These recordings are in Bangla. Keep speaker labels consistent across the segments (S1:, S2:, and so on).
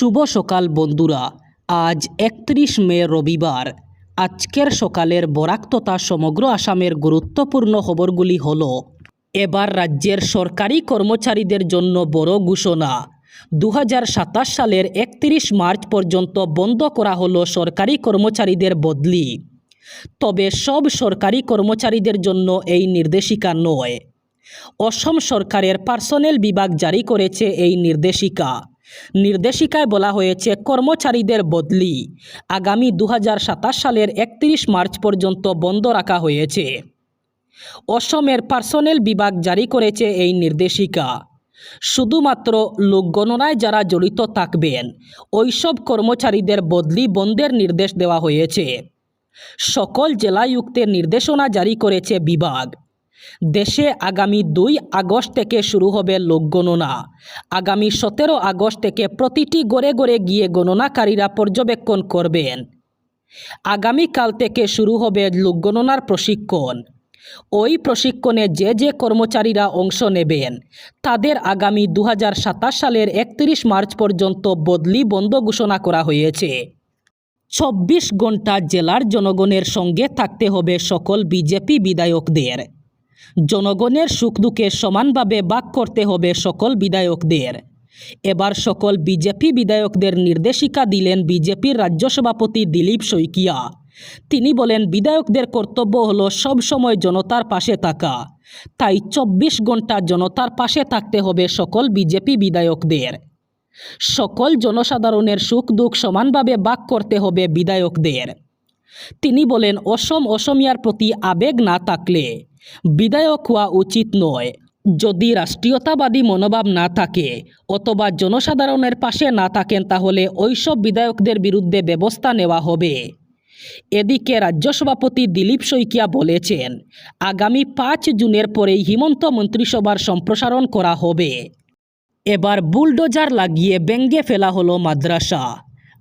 S1: শুভ সকাল বন্ধুরা। আজ 31 মে রবিবার। আজকের সকালের বরাক তথা সমগ্র আসামের গুরুত্বপূর্ণ খবরগুলি হলো, এবার রাজ্যের সরকারি কর্মচারীদের জন্য বড় ঘোষণা। 2027 সালের 31 মার্চ পর্যন্ত বন্ধ করা হলো সরকারি কর্মচারীদের বদলি। তবে সব সরকারি কর্মচারীদের জন্য এই নির্দেশিকা নয়। অসম সরকারের পার্সোনেল বিভাগ জারি করেছে এই নির্দেশিকায় বলা হয়েছে, কর্মচারীদের বদলি আগামী 2027 সালের 31 মার্চ পর্যন্ত বন্ধ রাখা হয়েছে। অসমের পার্সোনেল বিভাগ জারি করেছে এই নির্দেশিকা। শুধুমাত্র লোকগণনায় যারা জড়িত থাকবেন ওইসব কর্মচারীদের বদলি বন্ধের নির্দেশ দেওয়া হয়েছে। সকল জেলায়ুক্তের নির্দেশনা জারি করেছে বিভাগ। দেশে আগামী 2 আগস্ট থেকে শুরু হবে লোকগণনা। আগামী 17 আগস্ট থেকে প্রতিটি ঘরে ঘরে গিয়ে গণনাকারীরা পর্যবেক্ষণ করবেন। আগামীকাল থেকে শুরু হবে লোকগণনার প্রশিক্ষণ। ওই প্রশিক্ষণে যে কর্মচারীরা অংশ নেবেন তাদের আগামী 2027 সালের 31 মার্চ পর্যন্ত বদলি বন্ধ ঘোষণা করা হয়েছে। 24 ঘন্টা জেলার জনগণের সঙ্গে থাকতে হবে সকল বিজেপি বিধায়কদের। জনগণের সুখ দুঃখে সমানভাবে ভাগ করতে হবে সকল বিধায়কদের। এবার সকল বিজেপি বিধায়কদের নির্দেশিকা দিলেন বিজেপির রাজ্য সভাপতি দিলীপ শইকিয়া। তিনি বলেন, বিধায়কদের কর্তব্য হলো সবসময় জনতার পাশে থাকা। তাই 24 ঘন্টা জনতার পাশে থাকতে হবে সকল বিজেপি বিধায়কদের। সকল জনসাধারণের সুখ দুঃখ সমানভাবে ভাগ করতে হবে বিধায়কদের। তিনি বলেন, অসমিয়ার প্রতি আবেগ না থাকলে বিধায়ক হওয়া উচিত নয়। যদি রাষ্ট্রীয়তাবাদী মনোভাব না থাকে অথবা জনসাধারণের পাশে না থাকেন তাহলে ওইসব বিধায়কদের বিরুদ্ধে ব্যবস্থা নেওয়া হবে। এদিকে রাজ্য সভাপতি দিলীপ শইকিয়া বলেছেন, আগামী 5 জুনের পরেই হিমন্ত মন্ত্রিসভার সম্প্রসারণ করা হবে। এবার বুলডোজার লাগিয়ে ভেঙে ফেলা হলো মাদ্রাসা।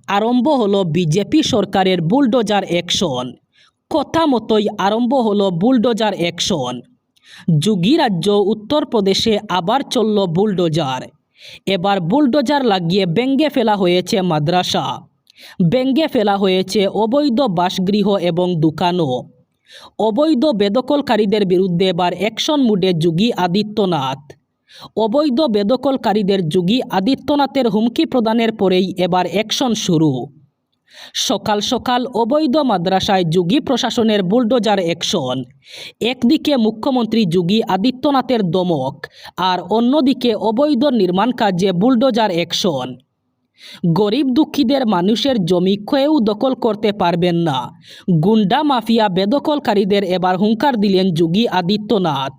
S1: আরম্ভ হলো বিজেপি সরকারের বুলডোজার অ্যাকশন। কথা মতোই আরম্ভ হলো বুলডোজার অ্যাকশন। যোগী রাজ্য উত্তরপ্রদেশে আবার চলল বুলডোজার। এবার বুলডোজার লাগিয়ে ভেঙে ফেলা হয়েছে মাদ্রাসা। ভেঙে ফেলা হয়েছে অবৈধ বাসগৃহ এবং দোকানও। অবৈধ বেদখলকারীদের বিরুদ্ধে এবার অ্যাকশন মুডে যোগী আদিত্যনাথ। অবৈধ বেদখলকারীদের যোগী আদিত্যনাথের হুমকি প্রদানের পরেই এবার অ্যাকশন শুরু। সকাল সকাল অবৈধ মাদ্রাসায় যোগী প্রশাসনের বুলডোজার অ্যাকশন। একদিকে মুখ্যমন্ত্রী যোগী আদিত্যনাথের দমক আর অন্যদিকে অবৈধ নির্মাণ কাজে বুলডোজার অ্যাকশন। গরিব দুঃখীদের মানুষের জমি কেউ দখল করতে পারবেন না। গুন্ডা মাফিয়া বেদখলকারীদের এবার হুঙ্কার দিলেন যোগী আদিত্যনাথ।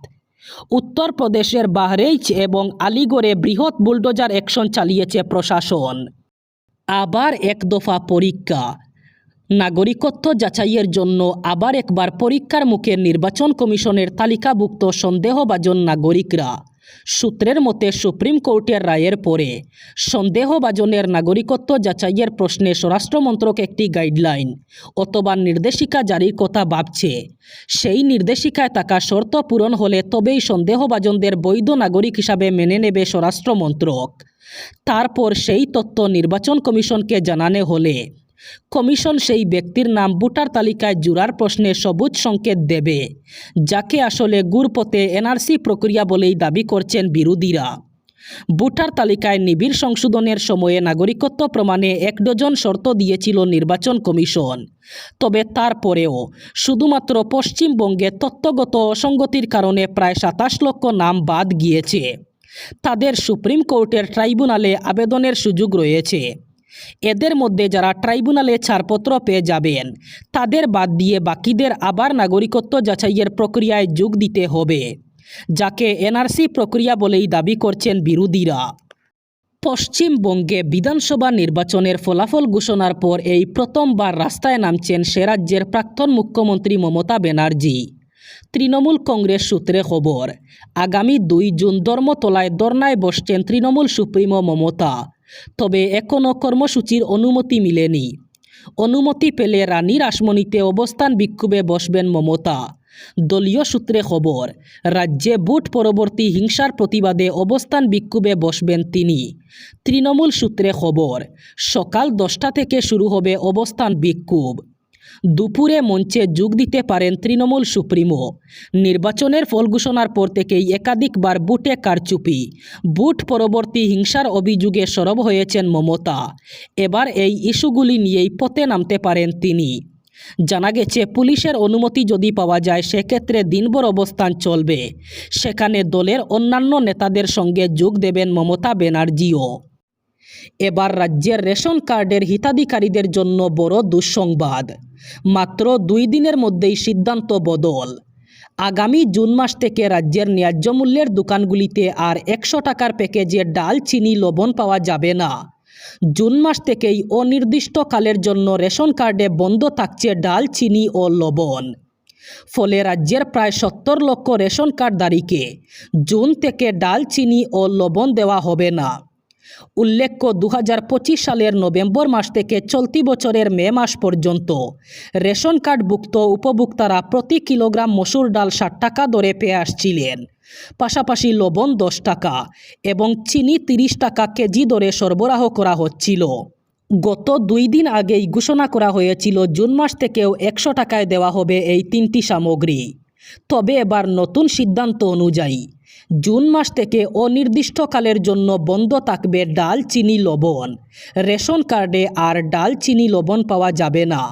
S1: উত্তরপ্রদেশের বাহরেইচ এবং আলিগড়ে বৃহৎ বুলডোজার অ্যাকশন চালিয়েছে প্রশাসন। আবার এক দফা পরীক্ষা। নাগরিকত্ব যাচাইয়ের জন্য আবার একবার পরীক্ষার মুখে নির্বাচন কমিশনের তালিকাভুক্ত সন্দেহভাজন নাগরিকরা। সূত্রের মতে, সুপ্রিম কোর্টের রায়ের পরে সন্দেহভাজনের নাগরিকত্ব যাচাইয়ের প্রশ্নে স্বরাষ্ট্রমন্ত্রক একটি গাইডলাইন অথবা নির্দেশিকা জারির কথা ভাবছে। সেই নির্দেশিকায় থাকা শর্ত পূরণ হলে তবেই সন্দেহভাজনদের বৈধ নাগরিক হিসাবে মেনে নেবে স্বরাষ্ট্রমন্ত্রক। তারপর সেই তথ্য নির্বাচন কমিশনকে জানানো হলে কমিশন সেই ব্যক্তির নাম ভোটার তালিকায় জোড়ার প্রশ্নে সবুজ সংকেত দেবে, যাকে আসলে ঘুরপথে এনআরসি প্রক্রিয়া বলেই দাবি করছেন বিরোধীরা। ভোটার তালিকায় নিবিড় সংশোধনের সময়ে নাগরিকত্ব প্রমাণে 1 ডজন শর্ত দিয়েছিল নির্বাচন কমিশন। তবে তারপরেও শুধুমাত্র পশ্চিমবঙ্গে তথ্যগত অসঙ্গতির কারণে প্রায় 27 লক্ষ নাম বাদ গিয়েছে। তাদের সুপ্রিম কোর্টের ট্রাইব্যুনালে আবেদনের সুযোগ রয়েছে। এদের মধ্যে যারা ট্রাইব্যুনালে ছাড়পত্র পেয়ে যাবেন তাদের বাদ দিয়ে বাকিদের আবার নাগরিকত্ব যাচাইয়ের প্রক্রিয়ায় যোগ দিতে হবে, যাকে এনআরসি প্রক্রিয়া বলেই দাবি করছেন বিরোধীরা। পশ্চিমবঙ্গে বিধানসভা নির্বাচনের ফলাফল ঘোষণার পর এই প্রথমবার রাস্তায় নামছেন সে রাজ্যের প্রাক্তন মুখ্যমন্ত্রী মমতা ব্যানার্জি। তৃণমূল কংগ্রেস সূত্রে খবর, আগামী 2 জুন ধর্মতলায় ধর্নায় বসছেন তৃণমূল সুপ্রিমো মমতা। তবে এখনও কর্মসূচির অনুমতি মিলেনি। অনুমতি পেলে রানী রাসমণিতে অবস্থান বিক্ষোভে বসবেন মমতা। দলীয় সূত্রে খবর, রাজ্যে ভোট পরবর্তী হিংসার প্রতিবাদে অবস্থান বিক্ষোভে বসবেন তিনি। তৃণমূল সূত্রে খবর, সকাল 10টা থেকে শুরু হবে অবস্থান বিক্ষোভ। দুপুরে মঞ্চে যোগ দিতে পারেন তৃণমূল সুপ্রিমো। নির্বাচনের ফল ঘোষণার পর থেকেই একাধিকবার বুথে কারচুপি, বুথ পরবর্তী হিংসার অভিযোগে সরব হয়েছেন মমতা। এবার এই ইস্যুগুলি নিয়েই পথে নামতে পারেন তিনি। জানা গেছে, পুলিশের অনুমতি যদি পাওয়া যায় সেক্ষেত্রে দিনভর অবস্থান চলবে। সেখানে দলের অন্যান্য নেতাদের সঙ্গে যোগ দেবেন মমতা ব্যানার্জিও। এবার রাজ্যের রেশন কার্ডের হিতাধিকারীদের জন্য বড় দুঃসংবাদ। মাত্র 2 দিনের মধ্যেই সিদ্ধান্ত বদল। আগামী জুন মাস থেকে রাজ্যের ন্যায্য মূল্যের দোকানগুলিতে আর 100 টাকার প্যাকেজে ডাল, চিনি, লবণ পাওয়া যাবে না। জুন মাস থেকেই অনির্দিষ্টকালের জন্য রেশন কার্ডে বন্ধ থাকছে ডাল, চিনি ও লবণ। ফলে রাজ্যের প্রায় 70 লক্ষ রেশন কার্ডধারীকে জুন থেকে ডাল, চিনি ও লবণ দেওয়া হবে না। উল্লেখ্য, 2025 সালের নভেম্বর মাস থেকে চলতি বছরের মে মাস পর্যন্ত রেশন কার্ডভুক্ত উপভোক্তারা প্রতি কিলোগ্রাম মসুর ডাল 60 টাকা দরে পেয়ে আসছিলেন। পাশাপাশি লবণ 10 টাকা এবং চিনি 30 টাকা কেজি দরে সরবরাহ করা হচ্ছিল। গত 2 দিন আগেই ঘোষণা করা হয়েছিল জুন মাস থেকেও 100 টাকায় দেওয়া হবে এই 3টি সামগ্রী। তবে এবার নতুন সিদ্ধান্ত অনুযায়ী জুন মাস থেকে অনির্দিষ্টকালের জন্য বন্ধ থাকবে ডাল, চিনি, লবণ। রেশন কার্ডে আর ডাল, চিনি, লবণ পাওয়া যাবে না।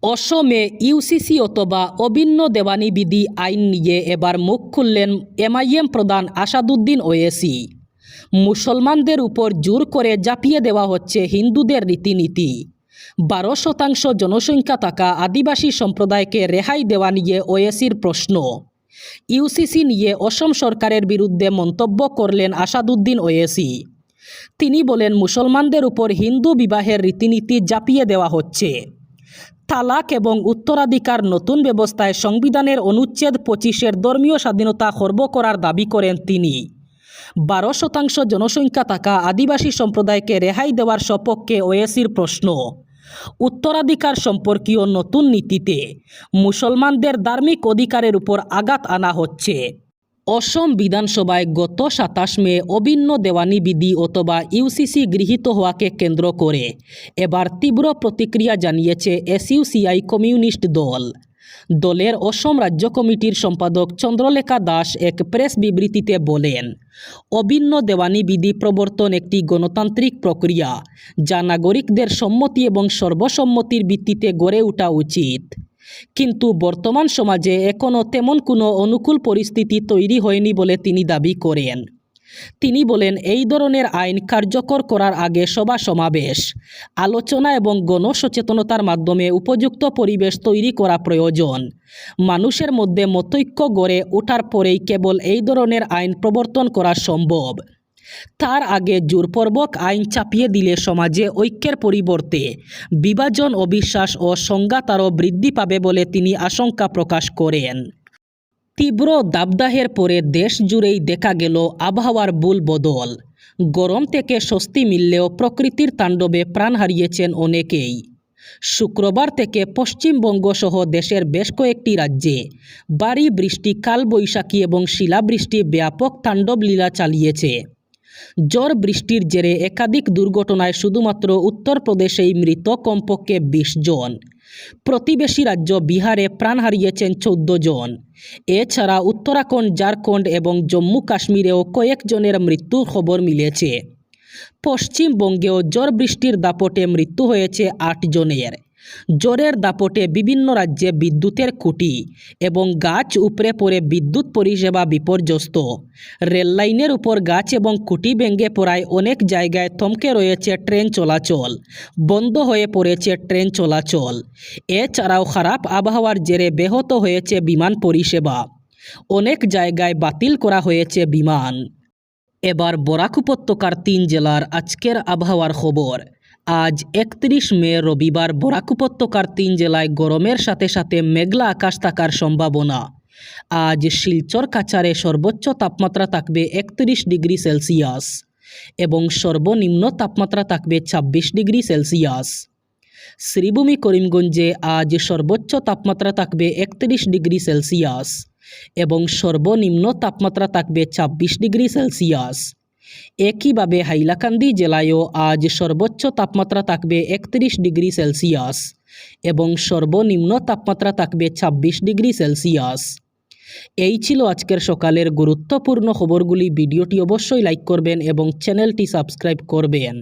S1: অসমে ইউসিসি অথবা অভিন্ন দেওয়ানি বিধি আইন নিয়ে এবার মুখ খুললেন এমআইএম প্রধান আসাদুদ্দিন ওয়েসি। মুসলমানদের উপর জোর করে চাপিয়ে দেওয়া হচ্ছে হিন্দুদের রীতিনীতি। 12% জনসংখ্যা থাকা আদিবাসী সম্প্রদায়কে রেহাই দেওয়া নিয়ে ওয়েসির প্রশ্ন। ইউসিসি নিয়ে অসম সরকারের বিরুদ্ধে মন্তব্য করলেন আসাদুদ্দিন ওয়েসি। তিনি বলেন, মুসলমানদের উপর হিন্দু বিবাহের রীতিনীতি চাপিয়ে দেওয়া হচ্ছে। তালাক এবং উত্তরাধিকার নতুন ব্যবস্থায় সংবিধানের অনুচ্ছেদ 25-এর ধর্মীয় স্বাধীনতা খর্ব করার দাবি করেন তিনি। 12% জনসংখ্যা থাকা আদিবাসী সম্প্রদায়কে রেহাই দেওয়ার সপক্ষে ওয়েসির প্রশ্ন। উত্তরাধিকার সম্পর্কীয় নতুন নীতিতে মুসলমানদের ধার্মিক অধিকারের উপর আঘাত আনা হচ্ছে। অসম বিধানসভায় গত 27 মে অভিন্ন দেওয়ানি বিধি অথবা ইউসিসি গৃহীত হওয়াকে কেন্দ্র করে এবার তীব্র প্রতিক্রিয়া জানিয়েছে এসইউসিআই কমিউনিস্ট দল। দলের অসম রাজ্য কমিটির সম্পাদক চন্দ্রলেখা দাস এক প্রেস বিবৃতিতে বলেন, অভিন্ন দেওয়ানি বিধি প্রবর্তন একটি গণতান্ত্রিক প্রক্রিয়া, যা নাগরিকদের সম্মতি এবং সর্বসম্মতির ভিত্তিতে গড়ে ওঠা উচিত। কিন্তু বর্তমান সমাজে এখনও তেমন কোনো অনুকূল পরিস্থিতি তৈরি হয়নি বলে তিনি দাবি করেন। তিনি বলেন, এই ধরনের আইন কার্যকর করার আগে সভা সমাবেশ, আলোচনা এবং গণসচেতনতার মাধ্যমে উপযুক্ত পরিবেশ তৈরি করা প্রয়োজন। মানুষের মধ্যে মতৈক্য গড়ে ওঠার পরেই কেবল এই ধরনের আইন প্রবর্তন করা সম্ভব। তার আগে জোরপূর্বক আইন চাপিয়ে দিলে সমাজে ঐক্যের পরিবর্তে বিভাজন, অবিশ্বাস ও সংঘাত আরও বৃদ্ধি পাবে বলে তিনি আশঙ্কা প্রকাশ করেন। তীব্র দাবদাহের পরে দেশ জুড়েই দেখা গেল আবহাওয়ার ভুল বদল। গরম থেকে স্বস্তি মিললেও প্রকৃতির তাণ্ডবে প্রাণ হারিয়েছেন অনেকেই। শুক্রবার থেকে পশ্চিমবঙ্গ সহ দেশের বেশ কয়েকটি রাজ্যে ভারী বৃষ্টি, কালবৈশাখী এবং শিলাবৃষ্টি ব্যাপক তাণ্ডব লীলা চালিয়েছে। ঝড় বৃষ্টির জেরে একাধিক দুর্ঘটনায় শুধুমাত্র উত্তরপ্রদেশেই মৃত কমপক্ষে 20 জন। প্রতিবেশী রাজ্য বিহারে প্রাণ হারিয়েছেন 14 জন। এছাড়া উত্তরাখণ্ড, ঝাড়খণ্ড এবং জম্মু কাশ্মীরেও কয়েকজনের মৃত্যুর খবর মিলেছে। পশ্চিমবঙ্গেও ঝড় বৃষ্টির দাপটে মৃত্যু হয়েছে 8 জনের। ঝড়ের দাপটে বিভিন্ন রাজ্যে বিদ্যুতের খুঁটি এবং গাছ উপড়ে পড়ে বিদ্যুৎ পরিষেবা বিপর্যস্ত। রেললাইনের উপর গাছ এবং খুঁটি ভেঙে পড়ায় অনেক জায়গায় থমকে রয়েছে ট্রেন চলাচল, বন্ধ হয়ে পড়েছে ট্রেন চলাচল। এছাড়াও খারাপ আবহাওয়ার জেরে ব্যাহত হয়েছে বিমান পরিষেবা। অনেক জায়গায় বাতিল করা হয়েছে বিমান। এবার বরাক উপত্যকার 3 জেলার আজকের আবহাওয়ার খবর। আজ 31 মে রবিবার বরাক উপত্যকার 3 জেলায় গরমের সাথে সাথে মেঘলা আকাশ থাকার সম্ভাবনা। আজ শিলচর, কাছাড়ে সর্বোচ্চ তাপমাত্রা থাকবে 31 ডিগ্রি সেলসিয়াস এবং সর্বনিম্ন তাপমাত্রা থাকবে 26 ডিগ্রি সেলসিয়াস। শ্রীভূমি করিমগঞ্জে আজ সর্বোচ্চ তাপমাত্রা থাকবে 31 ডিগ্রি সেলসিয়াস এবং সর্বনিম্ন তাপমাত্রা থাকবে 26 ডিগ্রি সেলসিয়াস। একইভাবে হাইলাকান্দি জেলায়ও আজ সর্বোচ্চ তাপমাত্রা থাকবে 31 ডিগ্রি সেলসিয়াস এবং সর্বনিম্ন তাপমাত্রা থাকবে 26 ডিগ্রি সেলসিয়াস। এই ছিল আজকের সকালের গুরুত্বপূর্ণ খবরগুলি। ভিডিওটি অবশ্যই লাইক করবেন এবং চ্যানেলটি সাবস্ক্রাইব করবেন।